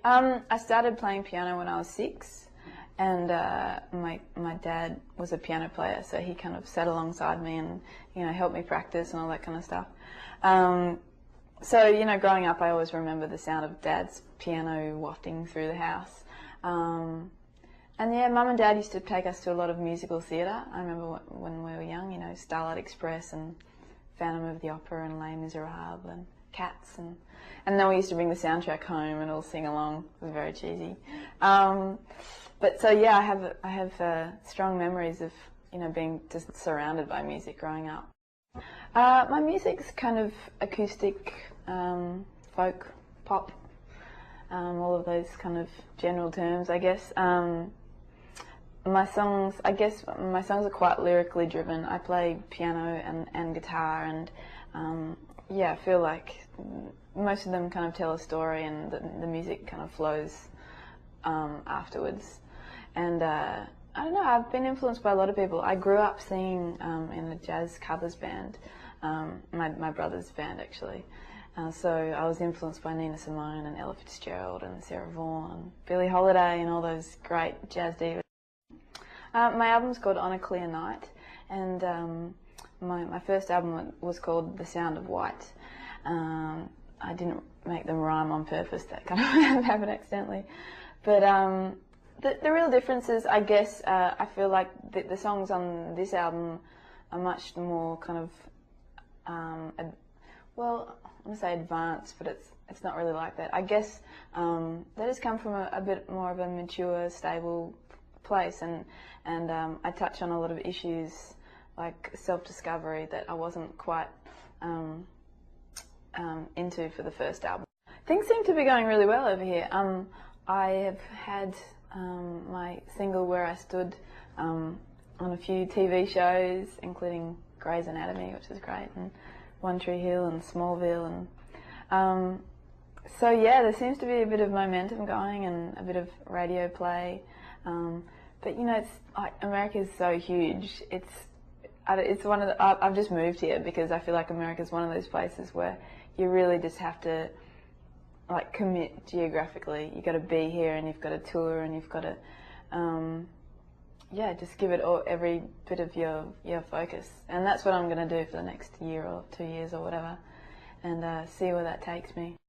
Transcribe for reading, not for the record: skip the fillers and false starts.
I started playing piano when I was 6, and my dad was a piano player, so he kind of sat alongside me and helped me practice and all that kind of stuff. So growing up, I always remember the sound of Dad's piano wafting through the house. And yeah, Mum and Dad used to take us to a lot of musical theatre. I remember when we were young, Starlight Express and Phantom of the Opera and Les Miserables and Cats, and then we used to bring the soundtrack home and all sing along. It was very cheesy. But so yeah, I have strong memories of being just surrounded by music growing up. My music's kind of acoustic, folk, pop, all of those kind of general terms, I guess. My songs are quite lyrically driven. I play piano and guitar, and yeah, I feel like most of them kind of tell a story, and the music kind of flows afterwards. And I don't know, I've been influenced by a lot of people. I grew up singing in a jazz covers band, my brother's band actually. So I was influenced by Nina Simone and Ella Fitzgerald and Sarah Vaughan and Billie Holiday and all those great jazz divas. My album's called On a Clear Night, and my first album was called The Sound of White. I didn't make them rhyme on purpose, that kind of happened accidentally. But the real difference is, I guess, I feel like the songs on this album are much more kind of, well, I'm going to say advanced, but it's not really like that. I guess they just come from a bit more of a mature, stable place, and I touch on a lot of issues like self-discovery that I wasn't quite into for the first album. Things seem to be going really well over here. I have had my single Where I Stood on a few TV shows, including Grey's Anatomy, which is great, and One Tree Hill and Smallville, and so yeah, there seems to be a bit of momentum going and a bit of radio play. But it's like America is so huge. It's one of the. I've just moved here because I feel like America is one of those places where you really just have to like commit geographically. You've got to be here, and you've got to tour, and you've got to yeah, just give it every bit of your focus. And that's what I'm going to do for the next year or 2 years or whatever, and see where that takes me.